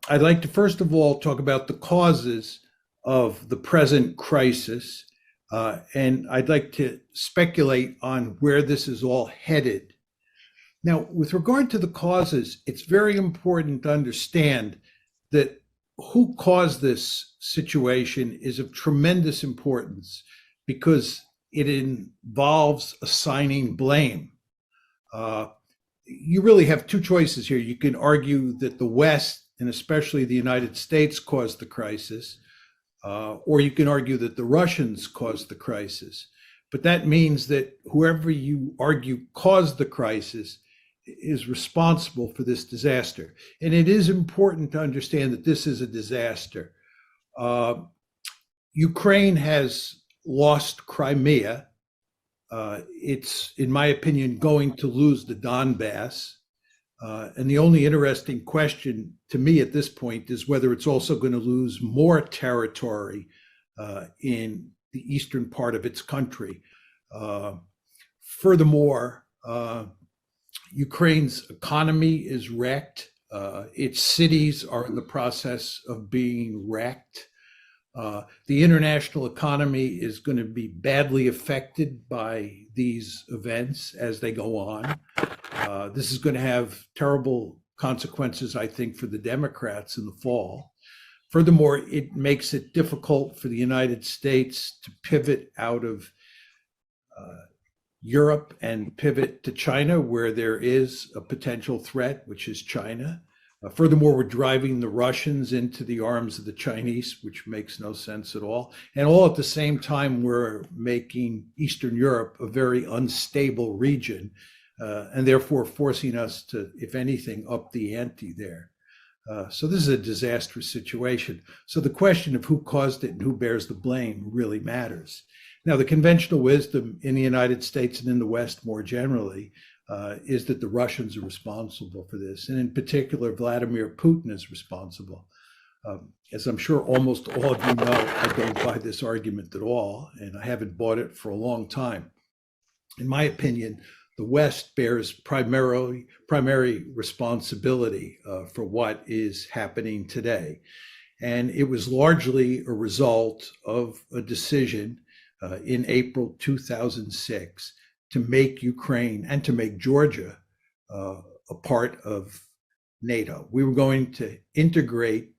I'd like to first of all talk about the causes of the present crisis, and I'd like to speculate on where this is all headed. Now, with regard to the causes, it's very important to understand that who caused this situation is of tremendous importance because it involves assigning blame. Uh, you really have two choices here. You can argue that the West, and especially the United States, caused the crisis, or you can argue that the Russians caused the crisis. But that means that whoever you argue caused the crisis is responsible for this disaster. And it is important to understand that this is a disaster. Uh, Ukraine has lost Crimea. It's, in my opinion, going to lose the Donbass. And the only interesting question to me at this point is whether it's also going to lose more territory in the eastern part of its country. Uh, Furthermore, Ukraine's economy is wrecked. Its cities are in the process of being wrecked. The international economy is going to be badly affected by these events as they go on. This is going to have terrible consequences, I think, for the Democrats in the fall. Furthermore, it makes it difficult for the United States to pivot out of Europe and pivot to China, where there is a potential threat, which is China. Furthermore, we're driving the Russians into the arms of the Chinese, which makes no sense at all. And all at the same time, we're making Eastern Europe a very unstable region, and therefore forcing us to, if anything, up the ante there. So this is a disastrous situation. So the question of who caused it and who bears the blame really matters. Now, the conventional wisdom in the United States and in the West more generally is that the Russians are responsible for this. And in particular, Vladimir Putin is responsible. As I'm sure almost all of you know, I don't buy this argument at all, and I haven't bought it for a long time. In my opinion, the West bears primary responsibility for what is happening today. And it was largely a result of a decision in April 2006 to make Ukraine and to make Georgia a part of NATO. We were going to integrate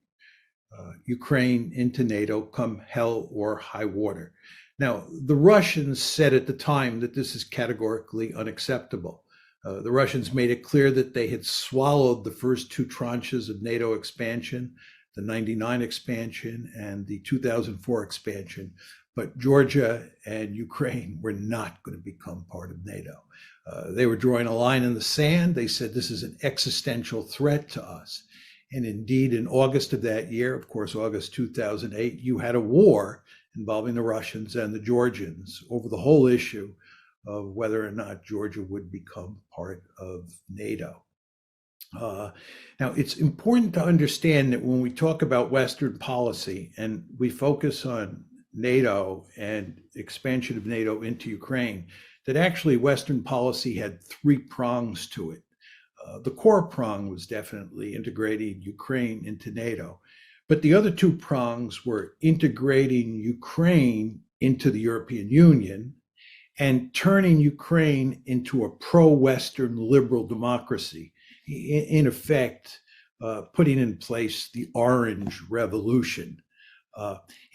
Ukraine into NATO come hell or high water. Now, the Russians said at the time that this is categorically unacceptable. The Russians made it clear that they had swallowed the first two tranches of NATO expansion, the 99 expansion and the 2004 expansion, but Georgia and Ukraine were not going to become part of NATO. They were drawing a line in the sand. They said this is an existential threat to us. And indeed, in August of that year, of course, August 2008, you had a war involving the Russians and the Georgians over the whole issue of whether or not Georgia would become part of NATO. Now, it's important to understand that when we talk about Western policy and we focus on NATO and expansion of NATO into Ukraine, that actually Western policy had three prongs to it. The core prong was definitely integrating Ukraine into NATO, but the other two prongs were integrating Ukraine into the European Union and turning Ukraine into a pro-Western liberal democracy, in effect, putting in place the Orange Revolution.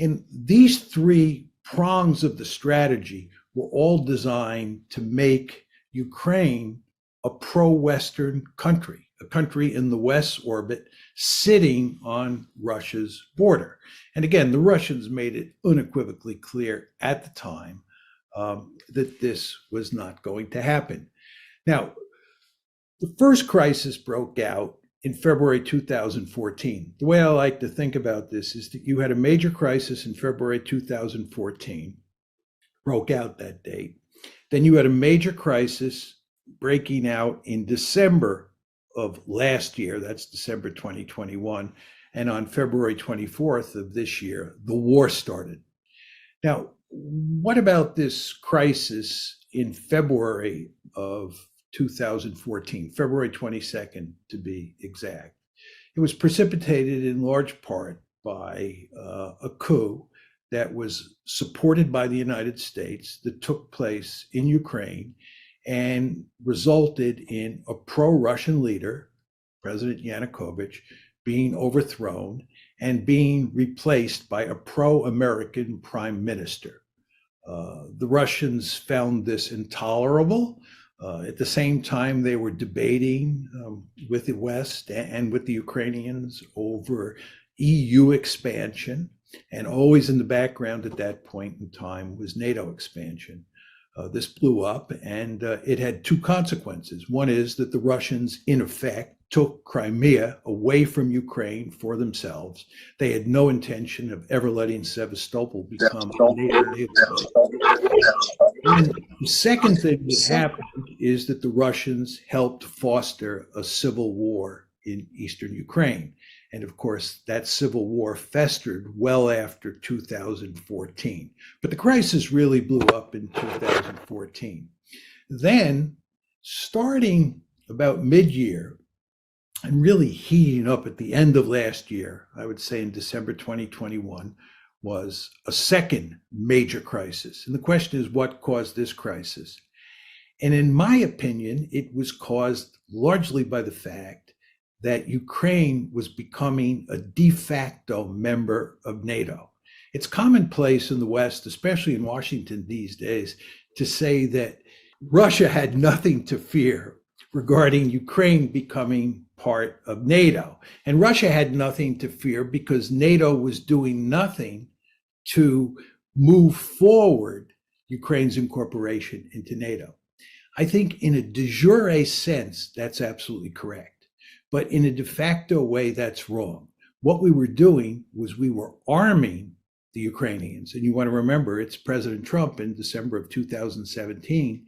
And these three prongs of the strategy were all designed to make Ukraine a pro-Western country, a country in the West orbit sitting on Russia's border. And again, the Russians made it unequivocally clear at the time that this was not going to happen. Now, the first crisis broke out in February 2014. The way I like to think about this is that you had a major crisis in February 2014, broke out that date. Then you had a major crisis breaking out in December of last year, that's December 2021, and on February 24th of this year, the war started. Now, what about this crisis in February of 2014, February 22nd to be exact? It was precipitated in large part by a coup that was supported by the United States that took place in Ukraine and resulted in a pro-Russian leader, President Yanukovych, being overthrown and being replaced by a pro-American prime minister. The Russians found this intolerable. At the same time, they were debating with the West and with the Ukrainians over EU expansion. And always in the background at that point in time was NATO expansion. This blew up, and it had two consequences. One is that the Russians, in effect, took Crimea away from Ukraine for themselves. They had no intention of ever letting Sevastopol become a NATO. And the second thing that happened is that the Russians helped foster a civil war in eastern Ukraine. And of course, that civil war festered well after 2014. But the crisis really blew up in 2014. Then, starting about mid-year, and really heating up at the end of last year, I would say in December 2021, was a second major crisis. And the question is, what caused this crisis? And in my opinion, it was caused largely by the fact that Ukraine was becoming a de facto member of NATO. It's commonplace in the West, especially in Washington these days, to say that Russia had nothing to fear regarding Ukraine becoming part of NATO. And Russia had nothing to fear because NATO was doing nothing to move forward Ukraine's incorporation into NATO. I think in a de jure sense, that's absolutely correct. But in a de facto way, that's wrong. What we were doing was we were arming the Ukrainians. And you want to remember, it's President Trump in December of 2017,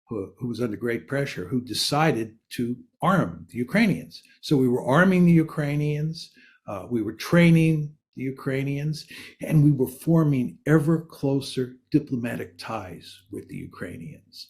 who was under great pressure, who decided to arm the Ukrainians. So we were arming the Ukrainians, we were training the Ukrainians, and we were forming ever closer diplomatic ties with the Ukrainians.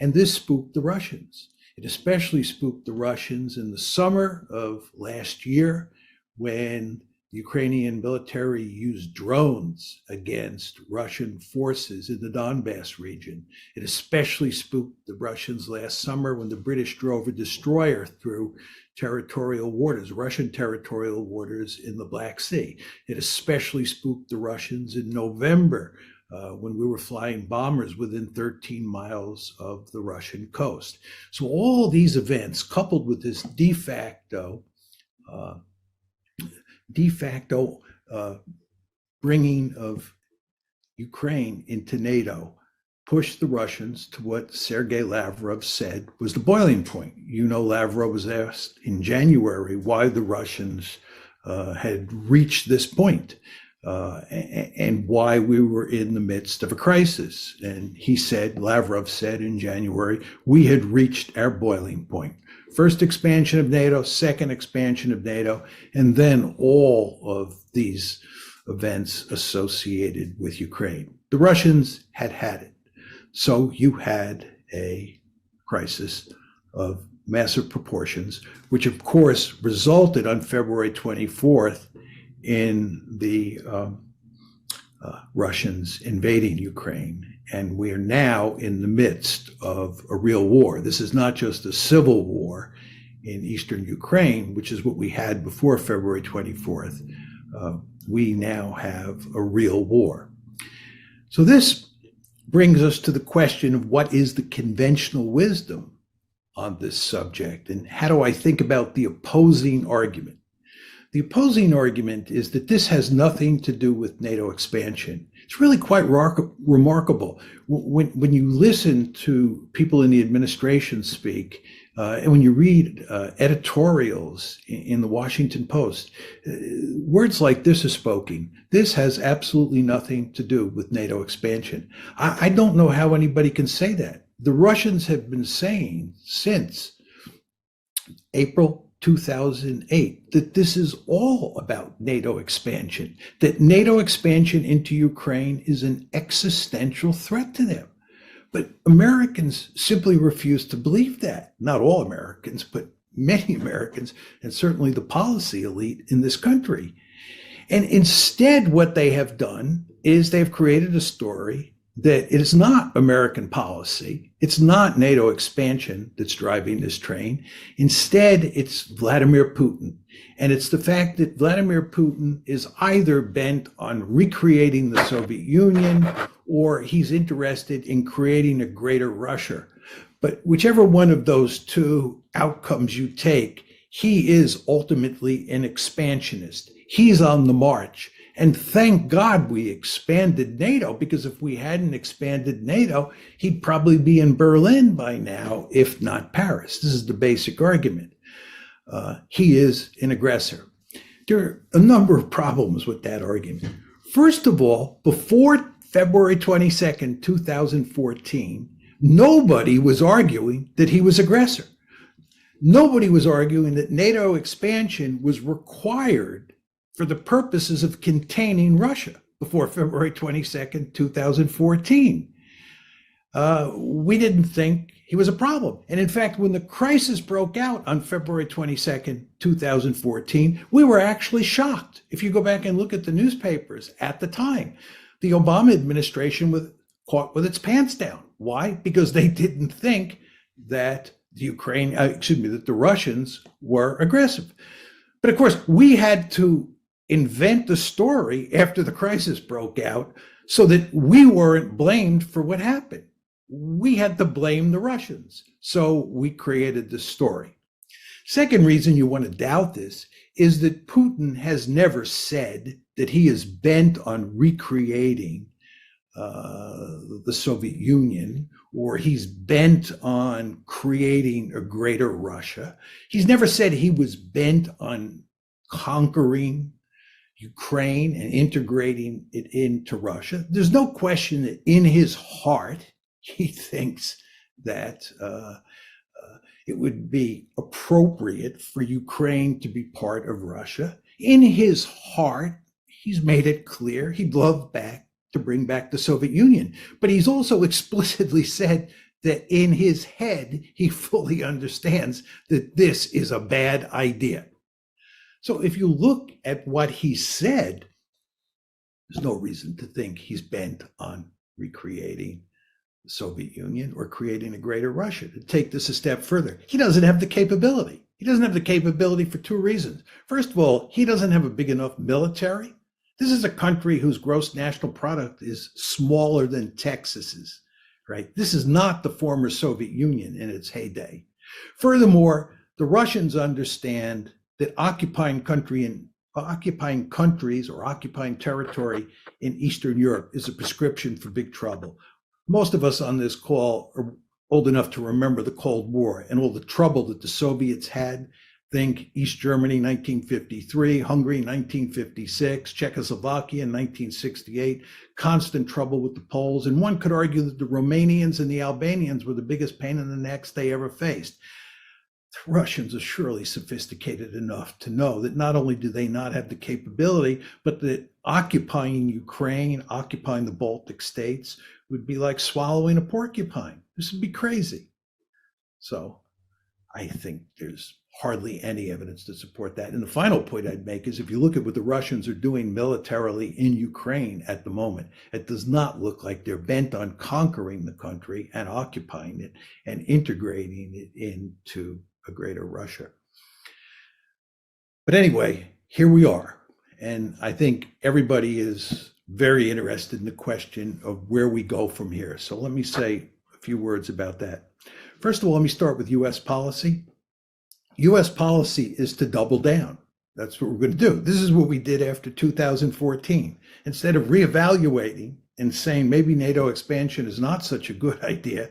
And this spooked the Russians. It especially spooked the Russians in the summer of last year when the Ukrainian military used drones against Russian forces in the Donbass region. It especially spooked the Russians last summer when the British drove a destroyer through territorial waters, Russian territorial waters in the Black Sea. It especially spooked the Russians in November when we were flying bombers within 13 miles of the Russian coast. So all these events, coupled with this de facto bringing of Ukraine into NATO, pushed the Russians to what Sergei Lavrov said was the boiling point. You know, Lavrov was asked in January why the Russians had reached this point and why we were in the midst of a crisis. And he said, Lavrov said in January, we had reached our boiling point. First expansion of NATO, second expansion of NATO, and then all of these events associated with Ukraine. The Russians had had it. So you had a crisis of massive proportions, which of course resulted on February 24th in the Russians invading Ukraine. And we are now in the midst of a real war. This is not just a civil war in eastern Ukraine, which is what we had before February 24th. We now have a real war. So this brings us to the question of what is the conventional wisdom on this subject, and how do I think about the opposing argument? The opposing argument is that this has nothing to do with NATO expansion. It's really quite remarkable. When you listen to people in the administration speak, and when you read editorials in the Washington Post, words like this are spoken. This has absolutely nothing to do with NATO expansion. I don't know how anybody can say that. The Russians have been saying since April 2008 that this is all about NATO expansion, that NATO expansion into Ukraine is an existential threat to them. But Americans simply refuse to believe that. Not all Americans, but many Americans, and certainly the policy elite in this country. And instead, what they have done is they've created a story that it is not American policy. It's not NATO expansion that's driving this train. Instead, it's Vladimir Putin. And it's the fact that Vladimir Putin is either bent on recreating the Soviet Union or he's interested in creating a greater Russia. But whichever one of those two outcomes you take, he is ultimately an expansionist. He's on the march. And thank God we expanded NATO, because if we hadn't expanded NATO, he'd probably be in Berlin by now, if not Paris. This is the basic argument. He is an aggressor. There are a number of problems with that argument. First of all, before February 22nd, 2014, nobody was arguing that he was aggressor. Nobody was arguing that NATO expansion was required for the purposes of containing Russia before February 22nd, 2014. We didn't think he was a problem. And in fact, when the crisis broke out on February 22nd, 2014, we were actually shocked. If you go back and look at the newspapers at the time, the Obama administration was caught with its pants down. Why? Because they didn't think that that the Russians were aggressive. But of course, we had to invent the story after the crisis broke out so that we weren't blamed for what happened. We had to blame the Russians. So we created this story. Second reason you want to doubt this is that Putin has never said that he is bent on recreating the Soviet Union, or he's bent on creating a greater Russia. He's never said he was bent on conquering Ukraine and integrating it into Russia. There's no question that in his heart, he thinks that it would be appropriate for Ukraine to be part of Russia. In his heart, he's made it clear he'd love to bring back the Soviet Union. But he's also explicitly said that in his head, he fully understands that this is a bad idea. So if you look at what he said, there's no reason to think he's bent on recreating the Soviet Union or creating a greater Russia. To take this a step further, he doesn't have the capability. He doesn't have the capability for two reasons. First of all, he doesn't have a big enough military. This is a country whose gross national product is smaller than Texas's, right? This is not the former Soviet Union in its heyday. Furthermore, the Russians understand that occupying countries or occupying territory in Eastern Europe is a prescription for big trouble. Most of us on this call are old enough to remember the Cold War and all the trouble that the Soviets had. Think East Germany, 1953, Hungary, 1956, Czechoslovakia in 1968, constant trouble with the Poles. And one could argue that the Romanians and the Albanians were the biggest pain in the necks they ever faced. The Russians are surely sophisticated enough to know that not only do they not have the capability, but that occupying Ukraine, occupying the Baltic states would be like swallowing a porcupine. This would be crazy. So I think there's hardly any evidence to support that. And the final point I'd make is if you look at what the Russians are doing militarily in Ukraine at the moment, it does not look like they're bent on conquering the country and occupying it and integrating it into a greater Russia. But anyway, here we are. And I think everybody is very interested in the question of where we go from here. So let me say a few words about that. First of all, let me start with US policy. US policy is to double down. That's what we're going to do. This is what we did after 2014. Instead of reevaluating and saying maybe NATO expansion is not such a good idea,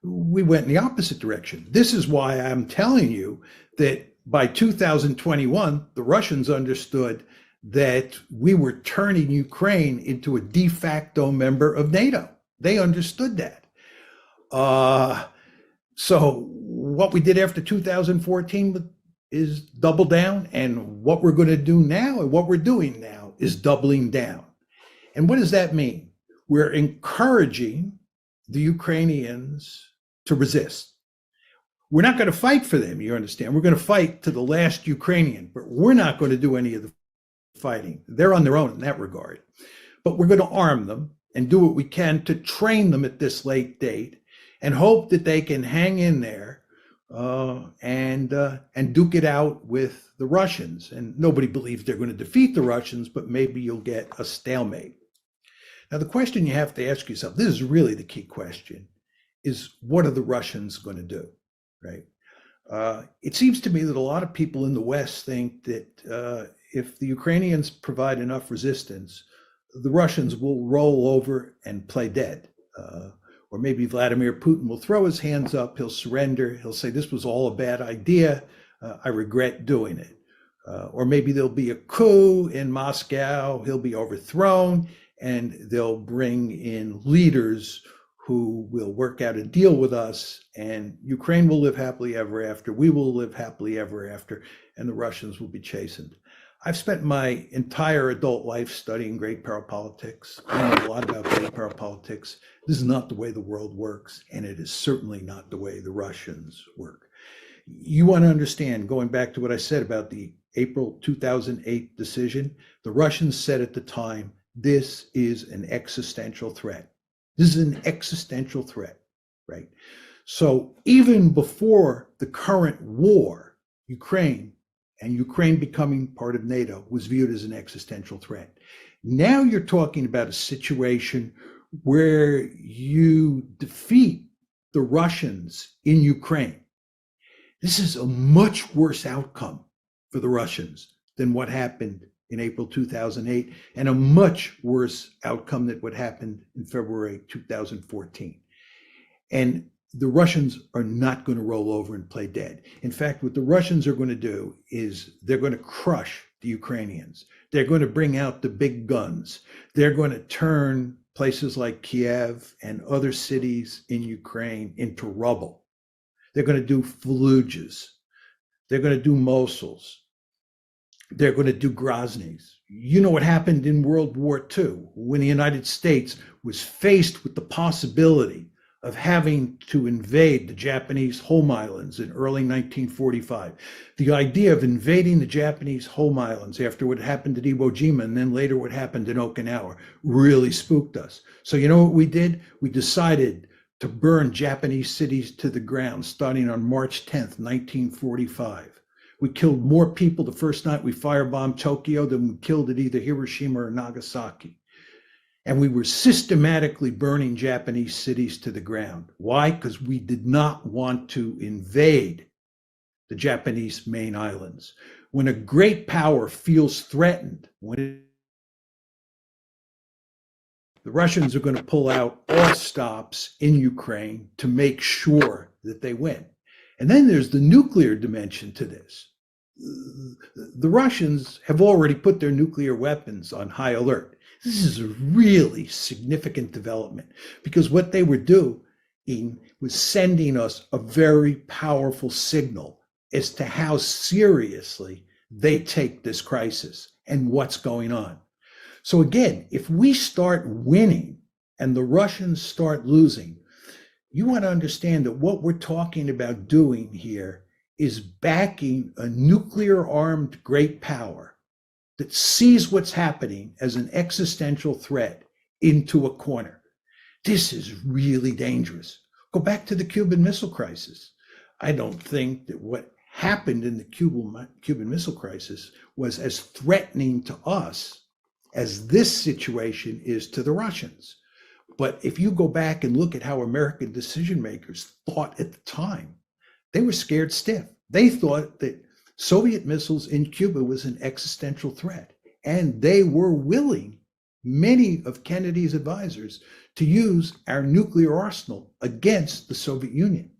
we went in the opposite direction. This is why I'm telling you that by 2021, the Russians understood that we were turning Ukraine into a de facto member of NATO. They understood that. So what we did after 2014 is double down, and what we're going to do now and what we're doing now is doubling down. And what does that mean? We're encouraging the Ukrainians to resist. We're not going to fight for them, you understand? We're going to fight to the last Ukrainian, but we're not going to do any of the fighting. They're on their own in that regard. But we're going to arm them and do what we can to train them at this late date and hope that they can hang in there and duke it out with the Russians. And nobody believes they're going to defeat the Russians, but maybe you'll get a stalemate. Now, the question you have to ask yourself, this is really the key question, is what are the Russians going to do, right? It seems to me that a lot of people in the West think that if the Ukrainians provide enough resistance, the Russians will roll over and play dead. Or maybe Vladimir Putin will throw his hands up, he'll surrender, he'll say, this was all a bad idea, I regret doing it. Or maybe there'll be a coup in Moscow, he'll be overthrown, and they'll bring in leaders who will work out a deal with us, and Ukraine will live happily ever after, we will live happily ever after, and the Russians will be chastened. I've spent my entire adult life studying great power politics. I know a lot about great power politics. This is not the way the world works, and it is certainly not the way the Russians work. You want to understand, going back to what I said about the April 2008 decision, the Russians said at the time, this is an existential threat. This is an existential threat, right? So even before the current war, Ukraine becoming part of NATO was viewed as an existential threat. Now you're talking about a situation where you defeat the Russians in Ukraine. This is a much worse outcome for the Russians than what happened in April 2008, and a much worse outcome than what happened in February 2014. And the Russians are not going to roll over and play dead. In fact, what the Russians are going to do is they're going to crush the Ukrainians. They're going to bring out the big guns. They're going to turn places like Kiev and other cities in Ukraine into rubble. They're going to do Fallujahs. They're going to do Mosuls. They're going to do Grozny's. You know what happened in World War II when the United States was faced with the possibility of having to invade the Japanese home islands in early 1945. The idea of invading the Japanese home islands after what happened at Iwo Jima and then later what happened in Okinawa really spooked us. So you know what we did? We decided to burn Japanese cities to the ground starting on March 10th, 1945. We killed more people the first night we firebombed Tokyo than we killed at either Hiroshima or Nagasaki. And we were systematically burning Japanese cities to the ground. Why? Because we did not want to invade the Japanese main islands. When a great power feels threatened, the Russians are going to pull out all stops in Ukraine to make sure that they win. And then there's the nuclear dimension to this. The Russians have already put their nuclear weapons on high alert. This is a really significant development because what they were doing was sending us a very powerful signal as to how seriously they take this crisis and what's going on. So again, if we start winning and the Russians start losing, you want to understand that what we're talking about doing here is backing a nuclear-armed great power that sees what's happening as an existential threat into a corner. This is really dangerous. Go back to the Cuban Missile Crisis. I don't think that what happened in the Cuban Missile Crisis was as threatening to us as this situation is to the Russians. But if you go back and look at how American decision makers thought at the time, they were scared stiff. They thought that Soviet missiles in Cuba was an existential threat. And they were willing, many of Kennedy's advisors, to use our nuclear arsenal against the Soviet Union.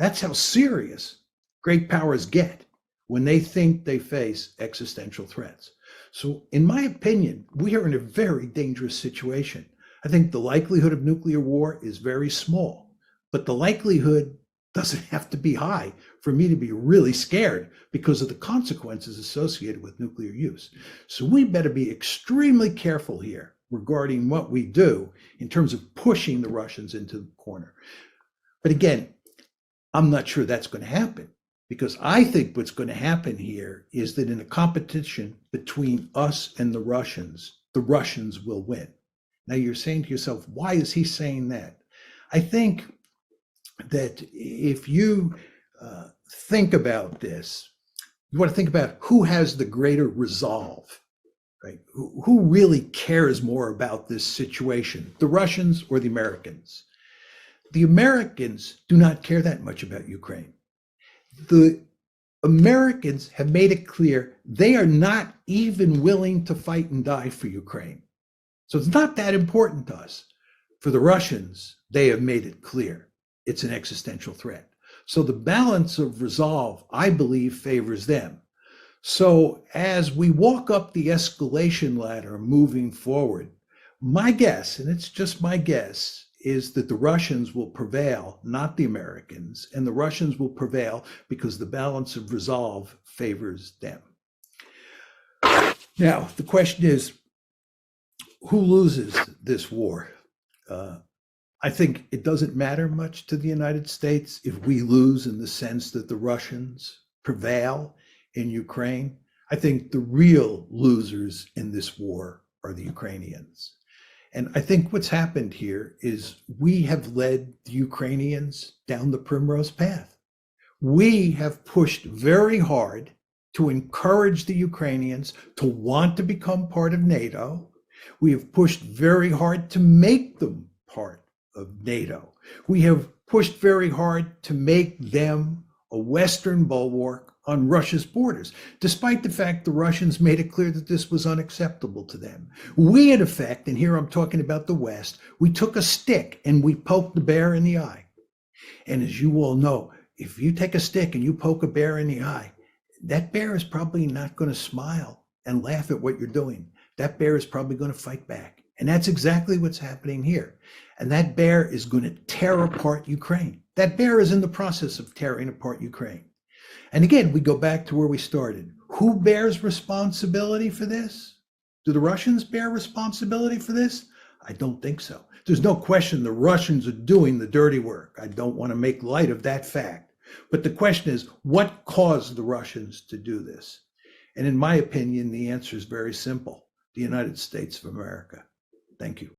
That's how serious great powers get when they think they face existential threats. So in my opinion, we are in a very dangerous situation. I think the likelihood of nuclear war is very small, but the likelihood doesn't have to be high for me to be really scared because of the consequences associated with nuclear use. So we better be extremely careful here regarding what we do in terms of pushing the Russians into the corner. But again, I'm not sure that's going to happen, because I think what's going to happen here is that in a competition between us and the Russians will win. Now you're saying to yourself, why is he saying that? I think that if you think about this, you want to think about who has the greater resolve, right? Who really cares more about this situation, the Russians or the Americans? The Americans do not care that much about Ukraine. The Americans have made it clear they are not even willing to fight and die for Ukraine. So it's not that important to us. For the Russians, they have made it clear it's an existential threat. So the balance of resolve, I believe, favors them. So as we walk up the escalation ladder moving forward, my guess, and it's just my guess, is that the Russians will prevail, not the Americans, and the Russians will prevail because the balance of resolve favors them. Now, the question is, who loses this war? I think it doesn't matter much to the United States if we lose in the sense that the Russians prevail in Ukraine. I think the real losers in this war are the Ukrainians. And I think what's happened here is we have led the Ukrainians down the primrose path. We have pushed very hard to encourage the Ukrainians to want to become part of NATO. We have pushed very hard to make them part of NATO. We have pushed very hard to make them a Western bulwark on Russia's borders, despite the fact the Russians made it clear that this was unacceptable to them. We, in effect, and here I'm talking about the West, we took a stick and we poked the bear in the eye. And as you all know, if you take a stick and you poke a bear in the eye, that bear is probably not going to smile and laugh at what you're doing. That bear is probably going to fight back. And that's exactly what's happening here. And that bear is going to tear apart Ukraine. That bear is in the process of tearing apart Ukraine. And again, we go back to where we started. Who bears responsibility for this? Do the Russians bear responsibility for this? I don't think so. There's no question the Russians are doing the dirty work. I don't want to make light of that fact. But the question is, what caused the Russians to do this? And in my opinion, the answer is very simple: the United States of America. Thank you.